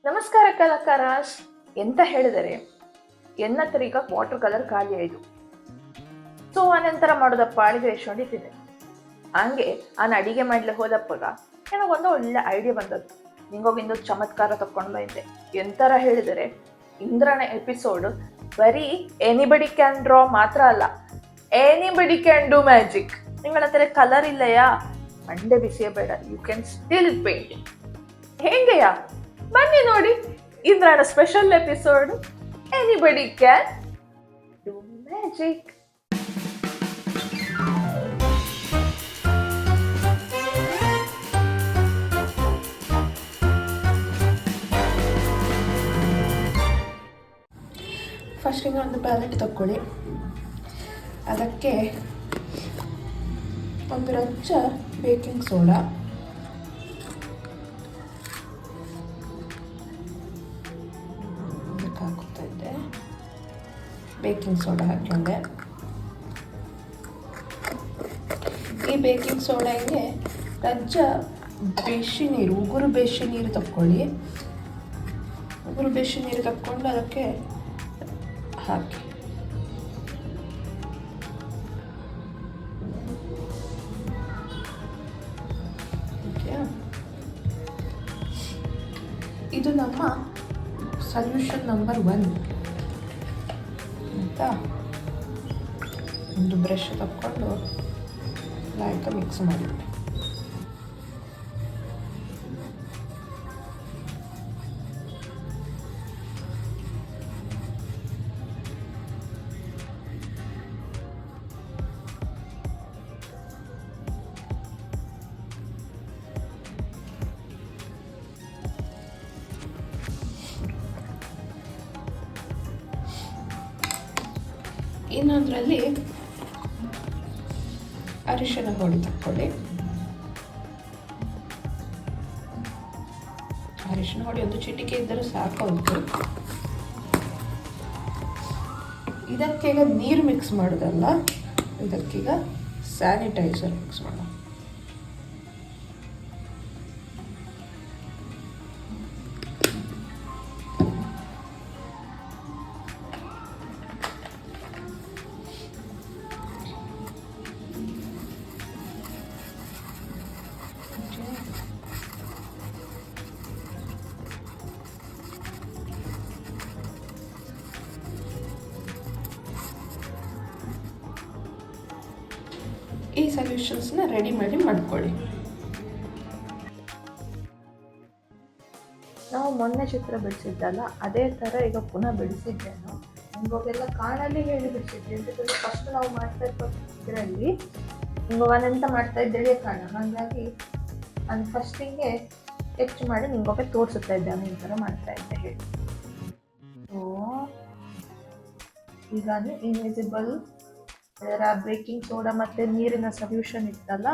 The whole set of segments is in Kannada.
ನಮಸ್ಕಾರ ಕಲಾಕಾರಾಸ್. ಎಂತ ಹೇಳಿದರೆ ಎನ್ನ ಹತ್ರ ಈಗ ವಾಟರ್ ಕಲರ್ ಖಾಲಿ ಆಯ್ತು. ಸೊ ಅನಂತರ ಮಾಡೋದಪ್ಪ ಅಡಿಗೆ ಎಷ್ಟು ಹೊಡಿತಿದ್ದೆ. ಹಂಗೆ ನಾನು ಅಡಿಗೆ ಮಾಡ್ಲಿಕ್ಕೆ ಹೋದಪ್ಪಾಗ ನನಗೊಂದು ಒಳ್ಳೆ ಐಡಿಯಾ ಬಂದದ್ದು. ನಿಂಗೋಗಿಂದು ಚಮತ್ಕಾರ ತಕೊಂಡು ಬಂದೆ. ಎಂತರ ಹೇಳಿದರೆ ಇಂದ್ರನ ಎಪಿಸೋಡ್ ಬರೀ ಎನಿಬಡಿ ಕ್ಯಾನ್ ಡ್ರಾ ಮಾತ್ರ ಅಲ್ಲ, ಎನಿಬಡಿ ಕ್ಯಾನ್ ಡೂ ಮ್ಯಾಜಿಕ್. ನಿಗಳ ಹತ್ರ ಕಲರ್ ಇಲ್ಲಯಾ, ಮಂಡೆ ಬಿಸಿಯ ಬೇಡ, ಯು ಕ್ಯಾನ್ ಸ್ಟಿಲ್ ಪೇಂಟ್. ಹೆಂಗೆಯಾ, ಬನ್ನಿ ನೋಡಿ ಇಂದ್ರನ special episode anybody can do magic. ಫಸ್ಟಿಗೆ ಒಂದು ಪ್ಯಾಲೆಟ್ ತಗೊಳ್ಳಿ. ಅದಕ್ಕೆ ಒಂದು ರಚ್ಚ ಬೇಕಿಂಗ್ ಸೋಡಾ, ಹಾಕುತ್ತಾ ಇದ್ದೆ. ಬೇಕಿಂಗ್ ಸೋಡಾ ಹಾಕೊಂಡೆ. ಈ ಬೇಕಿಂಗ್ ಸೋಡಾಗೆ ರಜ್ಜ ಬೇಸಿ ನೀರು, ಉಗುರು ಬೇಸಿ ನೀರು ತಕ್ಕೊಳ್ಳಿ. ಉಗುರು ಬೇಸಿ ನೀರು ತಕ್ಕೊಂಡು ಅದಕ್ಕೆ ಹಾಕಿ. ಇದು ನಮ್ಮ ಸೊಲ್ಯೂಷನ್ ನಂಬರ್ 1 ಅಂತ. ಒಂದು ಬ್ರಷ್ ತಕ್ಕೊಂಡು ಲೈಕ್ ಮಿಕ್ಸ್ ಮಾಡಿ. ಇನ್ನೊಂದರಲ್ಲಿ ಅರಿಶಿನ ಪುಡಿ ತಕ್ಕೊಳ್ಳಿ. ಅರಿಶಿನ ಪುಡಿ ಒಂದು ಚಿಟಿಕೆ ಇದ್ದರೂ ಸಾಕೌದು. ಇದಕ್ಕೀಗ ನೀರು ಮಿಕ್ಸ್ ಮಾಡೋದಲ್ಲ, ಇದಕ್ಕೀಗ ಸ್ಯಾನಿಟೈಸರ್ ಮಿಕ್ಸ್ ಮಾಡೋಣ. ಈ ಸೊಲ್ಯೂಷನ್ಸ್ನ ರೆಡಿ ಮಾಡ್ಕೊಳ್ಳಿ. ನಾವು ಮೊನ್ನೆ ಚಿತ್ರ ಬಿಡಿಸಿದ್ದಲ್ಲ, ಅದೇ ಥರ ಈಗ ಪುನಃ ಬಿಡಿಸಿದ್ದೇನು. ನಿಮಗೆಲ್ಲ ಕಾಣಲಿ ಹೇಳಿ ಬಿಡಿಸಿದ್ದೆ. ಅಂತಂದರೆ ಫಸ್ಟ್ ನಾವು ಮಾಡ್ತಾ ಇದ್ದರಲ್ಲಿ ನಿಮಗನೆಂತ ಮಾಡ್ತಾ ಇದ್ದೇಳಿ ಕಾಣ, ಹಾಗಾಗಿ ನಾನು ಫಸ್ಟಿಗೆ ಸ್ಕೆಚ್ ಮಾಡಿ ನಿಮಗೆ ತೋರಿಸ್ತಾ ಇದ್ದೆ ಈ ಥರ ಮಾಡ್ತಾ ಇದ್ದೆ ಹೇಳಿ. ಸೊ ಈಗ ಇನ್ವಿಸಿಬಲ್ ಅದರ ಬೇಕಿಂಗ್ ಸೋಡಾ ಮತ್ತು ನೀರಿನ ಸೊಲ್ಯೂಷನ್ ಇತ್ತಲ್ಲ,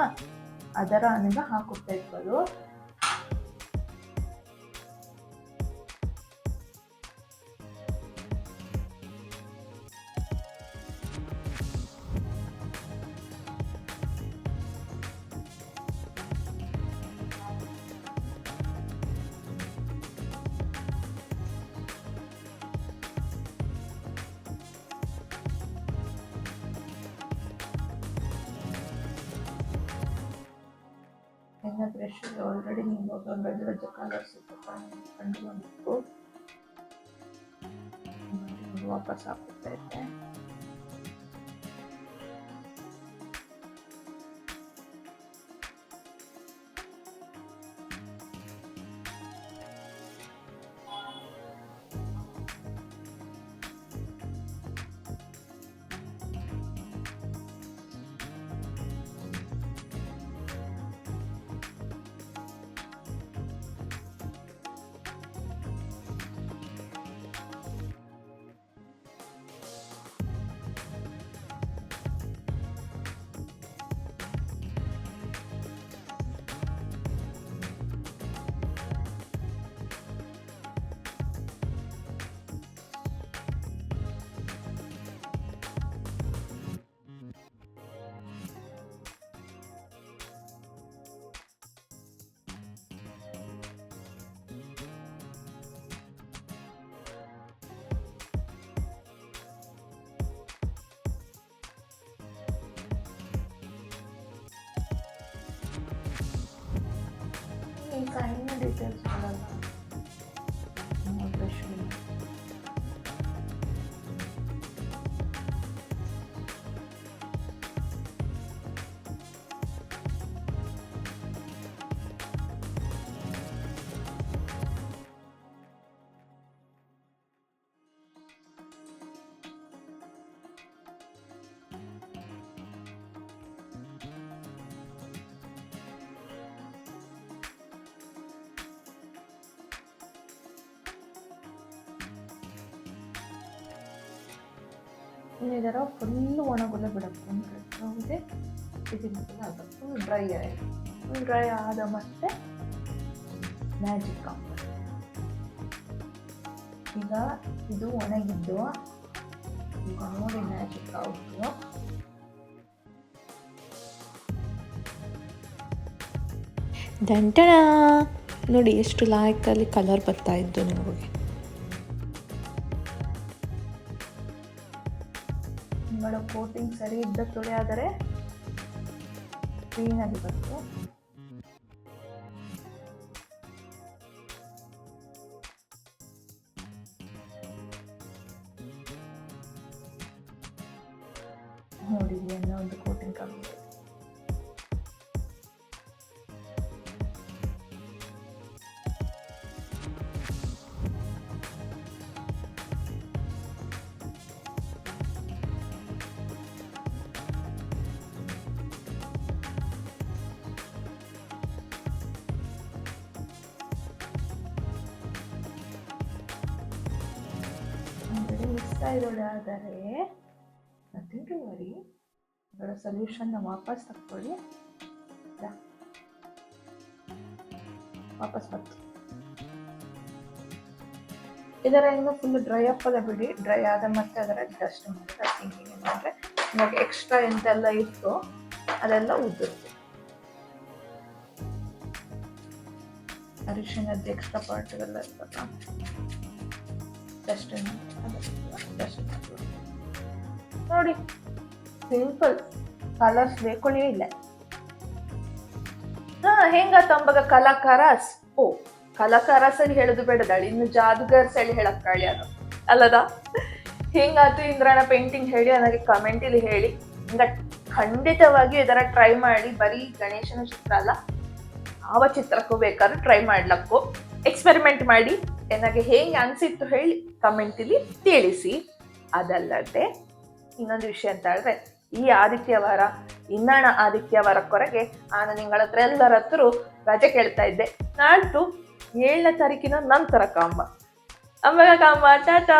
ಅದರ ಅನಿಂದ ಹಾಕುತ್ತಾ ಇರ್ಬೋದು. ಎನ್ನ ಬ್ರಷ್ ಆಲ್ರೆಡಿ ನಿಮ್ಗೆ ಒಂದು ರಜೆ ಕಲರ್ಸ್ ಕಂಡು ಬಂದಿತ್ತು, ವಾಪಸ್ ಹಾಕುತ್ತಾ ಇದ್ದೆ. ಡೀಟೇಲ್ಸ್ ಕೊಡಲ್ಲ. ಬ್ರಷ್ ಇದರ ಫುಲ್ಲು ಒಣಗೊಲ್ಲ ಬಿಡಬೇಕು ಅಂದರೆ ಯಾವುದೇ ಇದಕ್ಕೆಲ್ಲ ಆಗ ಫುಲ್ ಡ್ರೈ ಆಯಿತು. ಫುಲ್ ಡ್ರೈ ಆದ ಮತ್ತೆ ಮ್ಯಾಜಿಕ್ ಕಾಂಪೌಂಡ್. ಈಗ ಇದು ಒಣಗಿದ್ದು, ಈಗ ನೋಡಿ ಮ್ಯಾಜಿಕ್ ಆಯಿತು. ದಂಟಣ ನೋಡಿ ಎಷ್ಟು ಲಾಯಕಲ್ಲಿ ಕಲರ್ ಬರ್ತಾ ಇದ್ದು ನಿಮಗೆ. ನಿಮ್ಮಳ ಕೋಟಿಂಗ್ ಸರಿ ಇದ್ದ ತೊಳೆ ಆದರೆ ಕ್ಲೀನಾಗಿ ಬಂತು. ನೋಡಿ ಅನ್ನೋ ಒಂದು ಕೋಟಿಂಗ್ ಕಮ್ಮಿ. ಮಿಕ್ಸ್ ಆದರೆ ನಥಿಂಗ್ ಟು ವರಿ. ಇದರ ಸೊಲ್ಯೂಷನ್ನ ವಾಪಸ್ ತಕ್ಕೊಳ್ಳಿ. ವಾಪಸ್ ಬಂತು. ಇದರ ಇನ್ನು ಫುಲ್ ಡ್ರೈ ಅಪ್ ಎಲ್ಲ ಬಿಡಿ. ಡ್ರೈ ಆದ ಮತ್ತೆ ಅದರಲ್ಲಿ ಡಸ್ಟ್ ಮಾಡಿದ್ರೆ ನಿಮಗೆ ಎಕ್ಸ್ಟ್ರಾ ಎಂತೆಲ್ಲ ಇತ್ತು ಅದೆಲ್ಲ ಉದುರುತ್ತೆ. ಅರಿಶಿನದ್ದು ಎಕ್ಸ್ಟ್ರಾ ಪಾರ್ಟ್ಗೆಲ್ಲ ಇರ್ತಲ್ಲ ಡಸ್ಟ್ ನೋಡಿ. ಸಿಂಪಲ್. ಕಲರ್ಸ್ ಬೇಕೊಳ್ಳಿ ಇಲ್ಲ. ಹೆಂಗಾತ ಅಂಬಾಗ ಕಲಾಕಾರಸ್. ಓ ಕಲಾಕಾರಸ್ ಅಲ್ಲಿ ಹೇಳುದು ಬೇಡದಾಳಿ, ಇನ್ನು ಜಾದುಗರ್ಸ್ ಹೇಳಿ ಹೇಳಕ್ಕಾಳಿ ಅದು ಅಲ್ಲದ. ಹೆಂಗಾತು ಇಂದ್ರನ ಪೇಂಟಿಂಗ್ ಹೇಳಿ ನನಗೆ ಕಮೆಂಟ್ ಇಲ್ಲಿ ಹೇಳಿ. ಹಿಂಗ ಖಂಡಿತವಾಗಿ ಇದರ ಟ್ರೈ ಮಾಡಿ. ಬರೀ ಗಣೇಶನ ಚಿತ್ರ ಅಲ್ಲ, ಯಾವ ಚಿತ್ರಕ್ಕೂ ಬೇಕಾದ್ರೂ ಟ್ರೈ ಮಾಡ್ಲಕ್ಕೂ ಎಕ್ಸ್ಪೆರಿಮೆಂಟ್ ಮಾಡಿ. ನನಗೆ ಹೇಗೆ ಅನಿಸಿತ್ತು ಹೇಳಿ ಕಮೆಂಟಲ್ಲಿ ತಿಳಿಸಿ. ಅದಲ್ಲದೆ ಇನ್ನೊಂದು ವಿಷಯ ಅಂತ ಹೇಳಿದ್ರೆ, ಈ ಆದಿತ್ಯವಾರ ಇನ್ನಣ ಆದಿತ್ಯವಾರಕ್ಕೊರಗೆ ನಾನು ನಿಗಳ ಹತ್ರ ಎಲ್ಲರ ಹತ್ರ ರಜೆ ಕೇಳ್ತಾ ಇದ್ದೆ. ನಾಡ್ದು 7ನೇ ತಾರೀಕಿನ ನಂತರ ಕಾಂಬ ಟಾಟಾ.